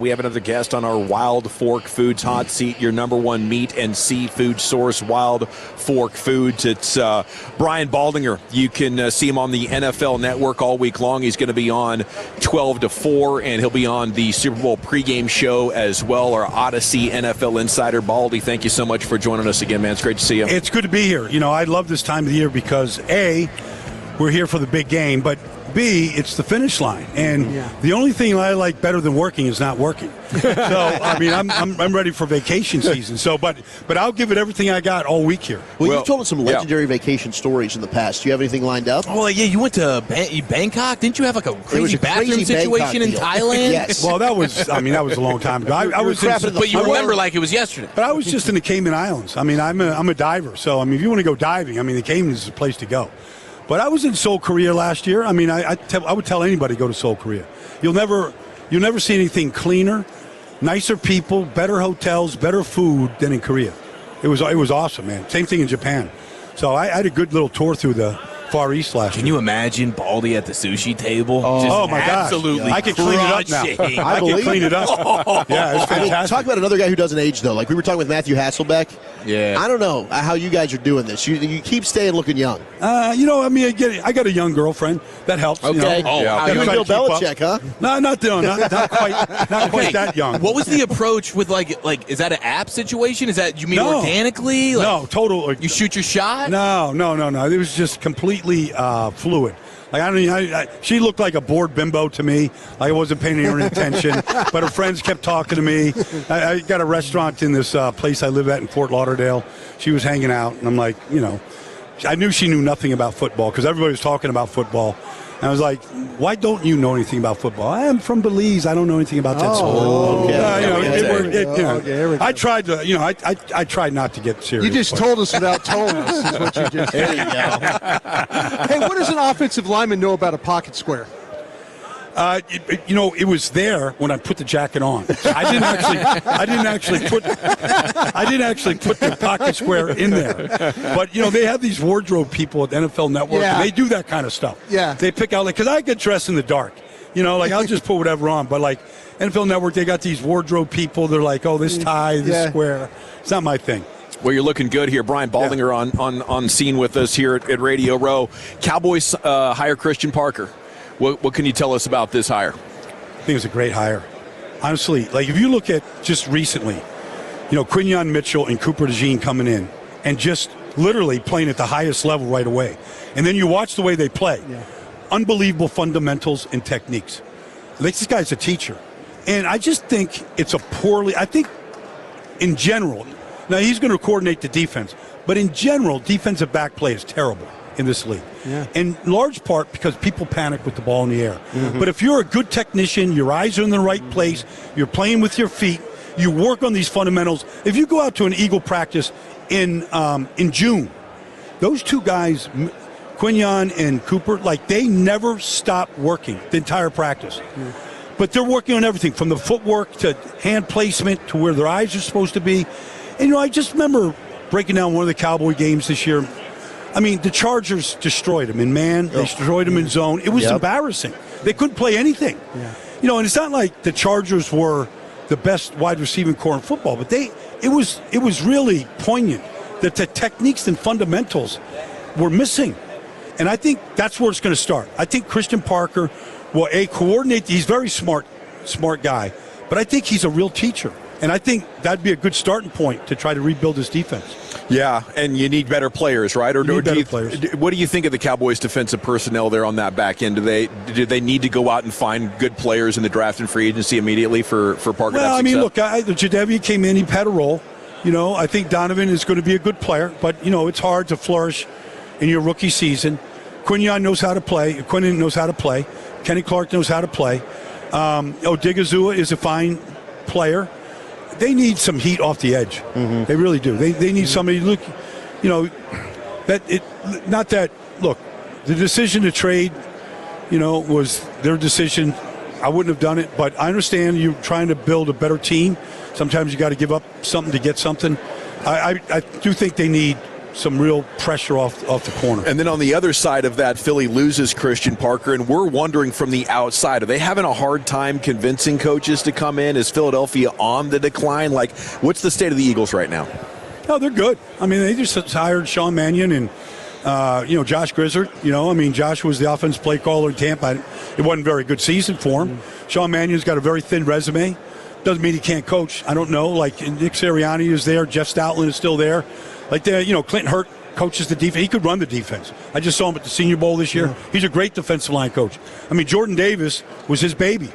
We have another guest on our Wild Fork Foods hot seat, your number one meat and seafood source, Wild Fork Foods. It's Brian Baldinger. You can see him on the NFL Network all week long. He's going to be on 12 to 4, and he'll be on the Super Bowl pregame show as well, our Audacy NFL Insider. Baldy, thank you so much for joining us again, man. It's great to see you. It's good to be here. You know, I love this time of the year because, A, we're here for the big game, but B, it's the finish line, and the only thing I like better than working is not working. So, I mean, I'm ready for vacation season. So, but I'll give it everything I got all week here. Well, you've told us some legendary vacation stories in the past. Do you have anything lined up? Oh, yeah, you went to Bangkok. Didn't you have like a crazy bathroom situation in Thailand? Yes. Well, that was a long time ago. But you remember like it was yesterday. But I was just in the Cayman Islands. I mean, I'm a diver, so I mean, if you want to go diving, I mean, the Cayman is the place to go. But I was in Seoul, Korea last year. I mean, I would tell anybody to go to Seoul, Korea. You'll never see anything cleaner, nicer people, better hotels, better food than in Korea. It was awesome, man. Same thing in Japan. So I had a good little tour through the Far East last year. Can you imagine Baldy at the sushi table? Oh my gosh. Absolutely. I can clean it up now. I can clean it up. Yeah, it's fantastic. I mean, talk about another guy who doesn't age, though. Like we were talking with Matthew Hasselbeck. Yeah. I don't know how you guys are doing this. You keep staying looking young. You know, I mean, I got a young girlfriend. That helps. Okay. You know? Oh, yeah. You and Bill Belichick, huh? No, not quite that young. What was the approach with like is that an app situation? Is that you mean organically? Like, no, total. You shoot your shot? No. It was just completely fluid. Like she looked like a bored bimbo to me. Like I wasn't paying her attention, but her friends kept talking to me. I got a restaurant in this place I live at in Fort Lauderdale. She was hanging out, and I'm like, you know, I knew she knew nothing about football because everybody was talking about football. And I was like, why don't you know anything about football? I am from Belize. I don't know anything about that sport. I tried to, you know, I tried not to get serious. You just told us without telling us is what you just did. There you go. Hey, what does an offensive lineman know about a pocket square? It was there when I put the jacket on. I didn't actually put the pocket square in there. But you know, they have these wardrobe people at NFL Network, and they do that kind of stuff. Yeah, they pick out because I get dressed in the dark. You know, like I'll just put whatever on. But like NFL Network, they got these wardrobe people. They're like, oh, this tie, this square. It's not my thing. Well, you're looking good here. Brian Baldinger on scene with us here at Radio Row. Cowboys hire Christian Parker. What can you tell us about this hire? I think it was a great hire. Honestly, like if you look at just recently, you know, Quinyon Mitchell and Cooper DeJean coming in and just literally playing at the highest level right away. And then you watch the way they play. Yeah. Unbelievable fundamentals and techniques. This guy's a teacher. And I just think it's I think in general, now he's going to coordinate the defense, but in general, defensive back play is terrible in this league. Yeah. In large part because people panic with the ball in the air. Mm-hmm. But if you're a good technician, your eyes are in the right place, you're playing with your feet, you work on these fundamentals. If you go out to an Eagle practice in June, those two guys, Quinyon and Cooper, like they never stop working the entire practice. Yeah. But they're working on everything from the footwork to hand placement to where their eyes are supposed to be. And, you know, I just remember breaking down one of the Cowboy games this year. I mean, the Chargers destroyed them in man. They destroyed them in zone. It was embarrassing. They couldn't play anything. Yeah. You know, and it's not like the Chargers were the best wide receiving core in football, but it was really poignant that the techniques and fundamentals were missing. And I think that's where it's going to start. I think Christian Parker will coordinate. He's a very smart guy, but I think he's a real teacher. And I think that'd be a good starting point to try to rebuild his defense. Yeah, and you need better players, right? Or players. What do you think of the Cowboys' defensive personnel there on that back end? Do they need to go out and find good players in the draft and free agency immediately for Parker? Well, I mean, look, Jadeveon came in, he had a role. You know, I think Donovan is going to be a good player, but you know, it's hard to flourish in your rookie season. Quinyon knows how to play. Quinnen knows how to play. Kenny Clark knows how to play. Odigizua is a fine player. They need some heat off the edge. Mm-hmm. They really do. They need somebody. Look, you know, Look, the decision to trade, you know, was their decision. I wouldn't have done it, but I understand you're trying to build a better team. Sometimes you got to give up something to get something. I do think they need some real pressure off the corner. And then on the other side of that, Philly loses Christian Parker, and we're wondering from the outside, are they having a hard time convincing coaches to come in? Is Philadelphia on the decline? Like, what's the state of the Eagles right now? No, they're good. I mean, they just hired Sean Mannion and, Josh Grizzard. Josh was the offensive play caller in Tampa. It wasn't a very good season for him. Sean Mannion's got a very thin resume. Doesn't mean he can't coach. I don't know. Like, Nick Sirianni is there. Jeff Stoutland is still there. Like, Clinton Hurt coaches the defense. He could run the defense. I just saw him at the Senior Bowl this year. He's a great defensive line coach. Jordan Davis was his baby.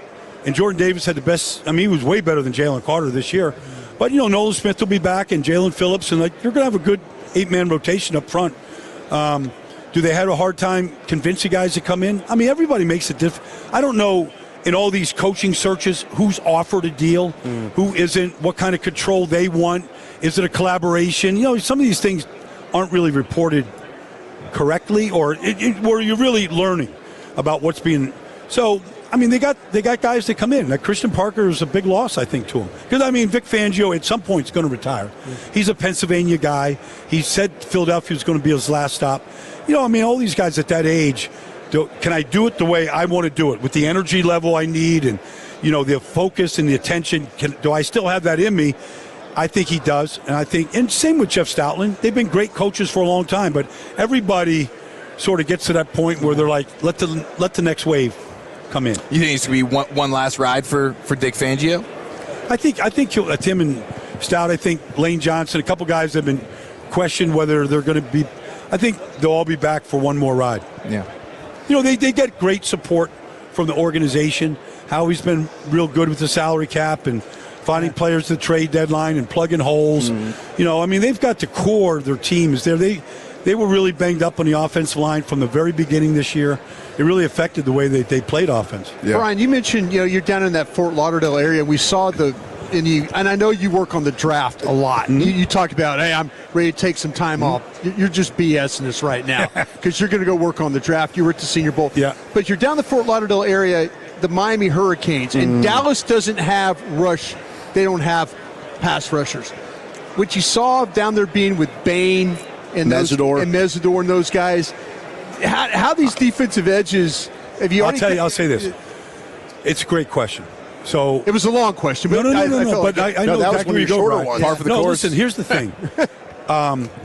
And Jordan Davis had the best. He was way better than Jalen Carter this year. But, Nolan Smith will be back and Jalen Phillips. And, you're going to have a good 8-man rotation up front. Do they have a hard time convincing guys to come in? Everybody makes a difference. I don't know in all these coaching searches who's offered a deal, who isn't, what kind of control they want. Is it a collaboration? Some of these things aren't really reported correctly, or where you're really learning about what's being. So, they got guys that come in. Like Christian Parker is a big loss, I think, to him. Because, Vic Fangio at some point is going to retire. He's a Pennsylvania guy. He said Philadelphia was going to be his last stop. All these guys at that age, can I do it the way I want to do it, with the energy level I need and, the focus and the attention? Do I still have that in me? I think he does. And same with Jeff Stoutland. They've been great coaches for a long time, but everybody sort of gets to that point where they're like, let the next wave come in. You think it's going to be one last ride for Dick Fangio? I think Tim and Stout, I think Lane Johnson, a couple guys have been questioned whether they're going to be. I think they'll all be back for one more ride. Yeah. They get great support from the organization. Howie's been real good with the salary cap and finding players at the trade deadline and plugging holes. They've got the core of their teams there. They were really banged up on the offensive line from the very beginning this year. It really affected the way they played offense. Yeah. Brian, you mentioned you're down in that Fort Lauderdale area. We saw and I know you work on the draft a lot. You talked about, hey, I'm ready to take some time off. You're just BSing this right now because you're going to go work on the draft. You were at the Senior Bowl. Yeah. But you're down the Fort Lauderdale area, the Miami Hurricanes, and Dallas doesn't have rush. They don't have pass rushers. What you saw down there being with Bain and Mesidor and those guys, how these defensive edges have you? I'll say this. It's a great question. So it was a long question, but no. But I know exactly where you go. Right? Par for the course. Listen, here's the thing.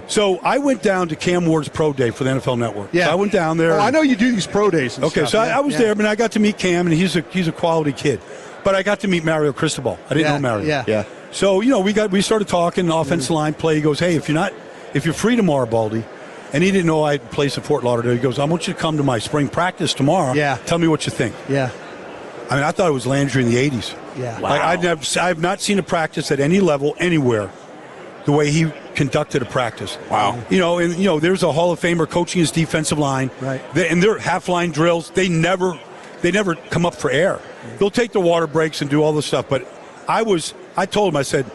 So I went down to Cam Ward's pro day for the NFL Network. Yeah, so I went down there. I know you do these pro days. And okay, stuff. So I was there. I got to meet Cam, and he's a quality kid. But I got to meet Mario Cristobal. I didn't know Mario. Yeah. So we started talking offensive line play. He goes, hey, if you're free tomorrow, Baldy. And he didn't know I placed in Fort Lauderdale. He goes, I want you to come to my spring practice tomorrow. Yeah. Tell me what you think. Yeah. I thought it was Landry in the 80s. Yeah. Wow. I've not seen a practice at any level, anywhere, the way he conducted a practice. Wow. There's a Hall of Famer coaching his defensive line. Right. And their half-line drills, they never come up for air. They'll take the water breaks and do all this stuff. But I told him, I said,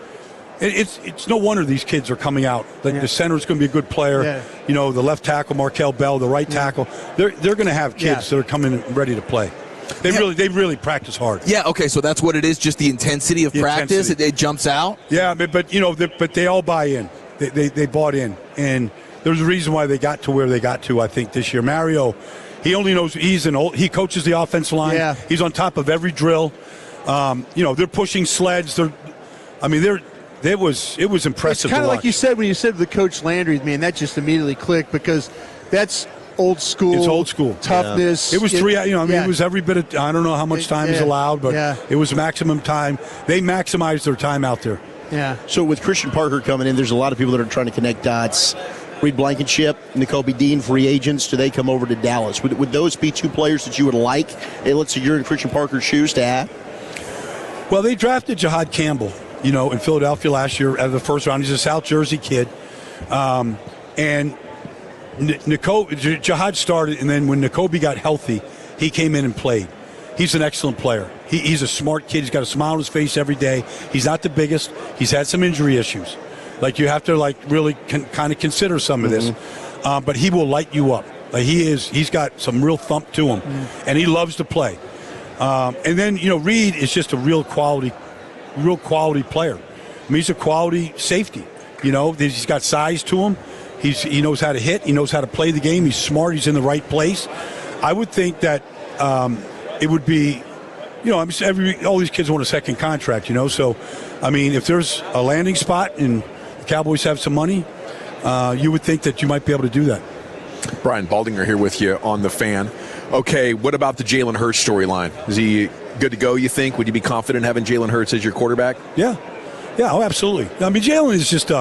it's no wonder these kids are coming out. The center's going to be a good player. Yeah. The left tackle, Markel Bell, the right tackle. They're going to have kids that are coming ready to play. They really practice hard. Yeah, okay, so that's what it is, just the intensity of practice. It jumps out. Yeah, but they all buy in. They bought in, and there's a reason why they got to where they got to. I think this year, Mario, he only knows he coaches the offensive line. Yeah. He's on top of every drill. They're pushing sleds. It was impressive. It's kind of like you said when you said to the coach Landry, man, that just immediately clicked because that's old school. It's old school toughness. It was three. It was every bit of. I don't know how much time is allowed, but it was maximum time. They maximized their time out there. Yeah. So with Christian Parker coming in, there's a lot of people that are trying to connect dots. Reed Blankenship, Nakobe Dean, free agents. Do they come over to Dallas? Would those be two players that you would like? Hey, let's say you're in Christian Parker's shoes to have. Well, they drafted Jahad Campbell, in Philadelphia last year out of the first round. He's a South Jersey kid. And Jahad started, and then when Nakobe got healthy, he came in and played. He's an excellent player. He's a smart kid. He's got a smile on his face every day. He's not the biggest. He's had some injury issues. You have to really kind of consider some of this. But he will light you up. He's got some real thump to him, and he loves to play. And then Reed is just a real quality player. He's a quality safety. He's got size to him. He knows how to hit. He knows how to play the game. He's smart. He's in the right place. I would think that it would be, all these kids want a second contract, So, I mean, if there's a landing spot and the Cowboys have some money, you would think that you might be able to do that. Brian Baldinger here with you on The Fan. Okay, what about the Jalen Hurts storyline? Is he good to go, you think? Would you be confident having Jalen Hurts as your quarterback? Yeah, oh, absolutely. I mean, Jalen is just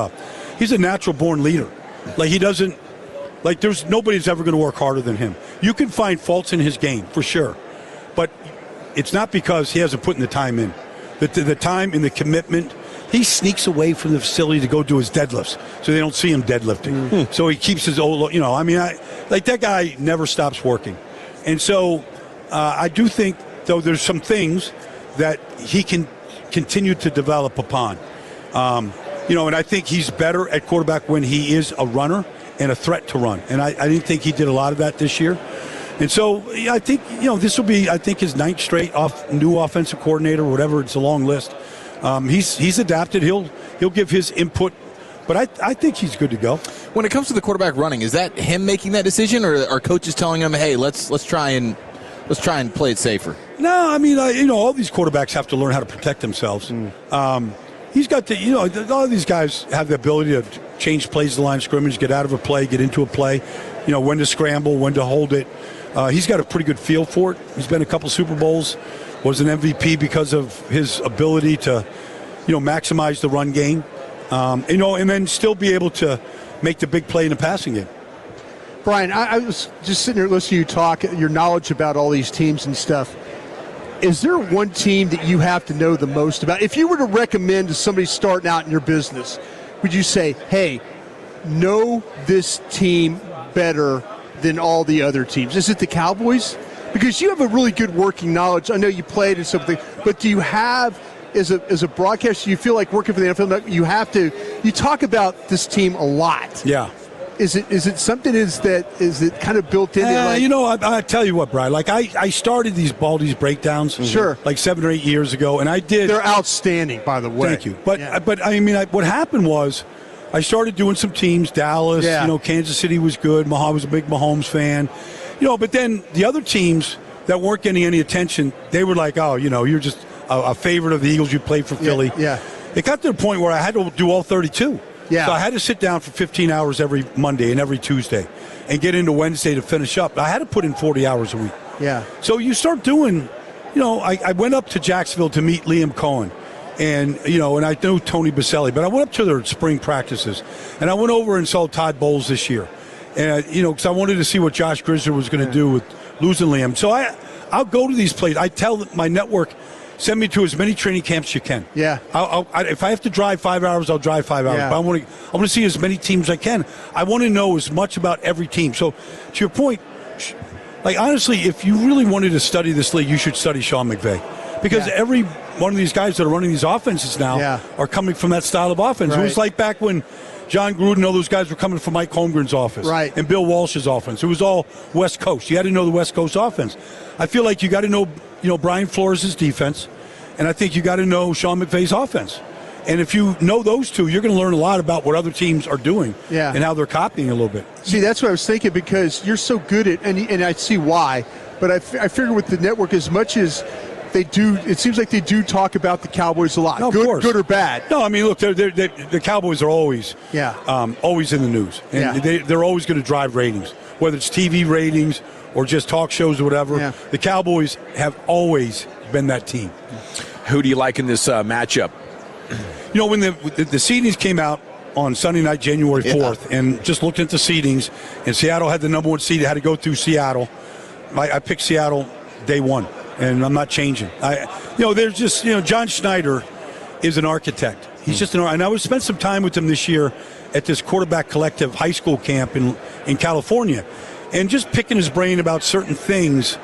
he's a natural-born leader. Like, he doesn't – like, there's nobody's ever going to work harder than him. You can find faults in his game, for sure. But it's not because he hasn't put in the time in. The time and the commitment – he sneaks away from the facility to go do his deadlifts, so they don't see him deadlifting. So he keeps his old, that guy never stops working. And so I do think, though, there's some things that he can continue to develop upon. And I think he's better at quarterback when he is a runner and a threat to run. And I didn't think he did a lot of that this year. And so I think, this will be, his ninth straight new offensive coordinator, whatever. It's a long list. He's adapted. He'll give his input, but I think he's good to go. When it comes to the quarterback running, is that him making that decision, or are coaches telling him, "Hey, let's try and play it safer"? No, I mean, all these quarterbacks have to learn how to protect themselves. He's got to, all of these guys have the ability to change plays to the line of scrimmage, get out of a play, get into a play, when to scramble, when to hold it. He's got a pretty good feel for it. He's been a couple Super Bowls. Was an MVP because of his ability to, maximize the run game, and then still be able to make the big play in the passing game. Brian, I was just sitting here listening to you talk, your knowledge about all these teams and stuff. Is there one team that you have to know the most about? If you were to recommend to somebody starting out in your business, would you say, hey, know this team better than all the other teams? Is it the Cowboys? Because you have a really good working knowledge. I know you played and something, but do you have, as a broadcaster, you feel like working for the NFL, you talk about this team a lot. Yeah. Is it something is it kind of built in? I tell you what, Brian, like I started these Baldy's breakdowns, sure, like 7 or 8 years ago, and I did. They're outstanding, by the way. Thank you. But what happened was, I started doing some teams, Dallas, Kansas City was good. I was a big Mahomes fan. But then the other teams that weren't getting any attention, they were like, oh, you're just a favorite of the Eagles. You played for Philly. Yeah. It got to the point where I had to do all 32. Yeah. So I had to sit down for 15 hours every Monday and every Tuesday and get into Wednesday to finish up. I had to put in 40 hours a week. Yeah. So you start doing, I went up to Jacksonville to meet Liam Cohen. And, and I knew Tony Baselli. But I went up to their spring practices. And I went over and saw Todd Bowles this year. And, because I wanted to see what Josh Grisner was going to do with losing Liam. So I'll go to these places. I tell my network, send me to as many training camps as you can. Yeah. If I have to drive 5 hours, I'll drive 5 hours. Yeah. But I want to see as many teams as I can. I want to know as much about every team. So to your point, like honestly, if you really wanted to study this league, you should study Sean McVay. Because every one of these guys that are running these offenses now are coming from that style of offense. Right. It was like back when John Gruden, all those guys were coming from Mike Holmgren's office, right, and Bill Walsh's offense. It was all West Coast. You had to know the West Coast offense. I feel like you got to know, Brian Flores' defense, and I think you got to know Sean McVay's offense. And if you know those two, you're going to learn a lot about what other teams are doing and how they're copying a little bit. See, that's what I was thinking, because you're so good at, and I see why, but I figure with the network, as much as they do, it seems like they do talk about the Cowboys a lot. No, good or bad. No, I mean, look, the Cowboys are always always in the news. And they're always going to drive ratings, whether it's TV ratings or just talk shows or whatever. Yeah. The Cowboys have always been that team. Who do you like in this matchup? When the seedings came out on Sunday night, January 4th, and just looked at the seedings, and Seattle had the number one seed. It had to go through Seattle. I picked Seattle day one. And I'm not changing. There's just, John Schneider is an architect. He's just an architect. And I spent some time with him this year at this quarterback collective high school camp in California, and just picking his brain about certain things.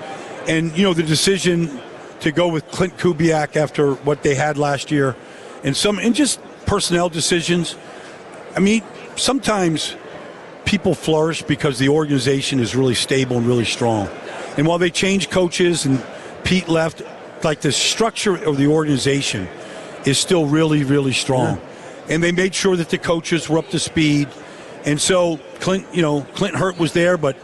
And, the decision to go with Clint Kubiak after what they had last year, and just personnel decisions. I mean, sometimes people flourish because the organization is really stable and really strong. And while they change coaches and Pete left, like the structure of the organization is still really, really strong. Yeah. And they made sure that the coaches were up to speed. And so Clint Hurt was there, but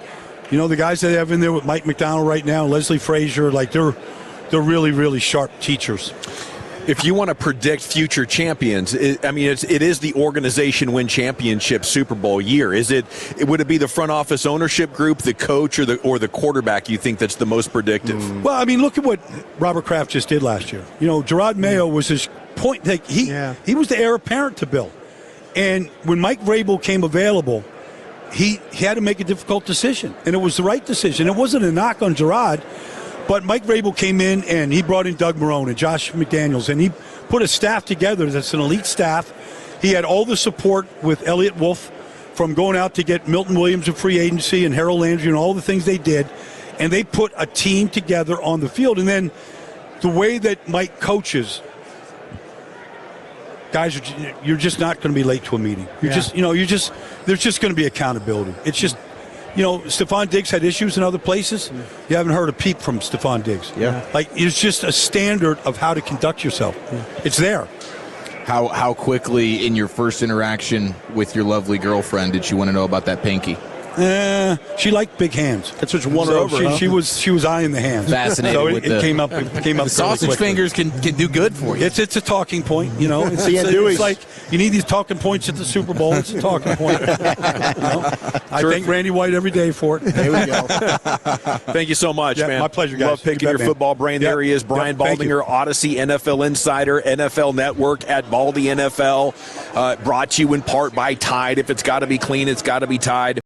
the guys that they have in there with Mike McDonald right now, Leslie Frazier, like they're really, really sharp teachers. If you want to predict future champions, it is the organization win championship Super Bowl year. Would it be the front office ownership group, the coach, or the quarterback you think that's the most predictive? Well, look at what Robert Kraft just did last year. Gerard Mayo was his point. He was the heir apparent to Bill. And when Mike Vrabel came available, he had to make a difficult decision. And it was the right decision. It wasn't a knock on Gerard. But Mike Vrabel came in, and he brought in Doug Marrone and Josh McDaniels, and he put a staff together that's an elite staff. He had all the support with Elliott Wolf from going out to get Milton Williams in free agency and Harold Landry and all the things they did, and they put a team together on the field. And then the way that Mike coaches, guys, you're just not going to be late to a meeting. There's just going to be accountability. It's just, Stephon Diggs had issues in other places. You haven't heard a peep from Stephon Diggs. Yeah. It's just a standard of how to conduct yourself. It's there. How quickly in your first interaction with your lovely girlfriend did she want to know about that pinky? She liked big hands. That's what won her over. She was eyeing the hands. Fascinated so with it came up. The sausage fingers can do good for you. It's a talking point, It's like you need these talking points at the Super Bowl. It's a talking point. I thank Randy White every day for it. There we go. Thank you so much, man. My pleasure, guys. Love picking your football brain. There he is, Brian Baldinger, Audacy NFL Insider, NFL Network at Baldy NFL. Brought to you in part by Tide. If it's got to be clean, it's got to be Tide.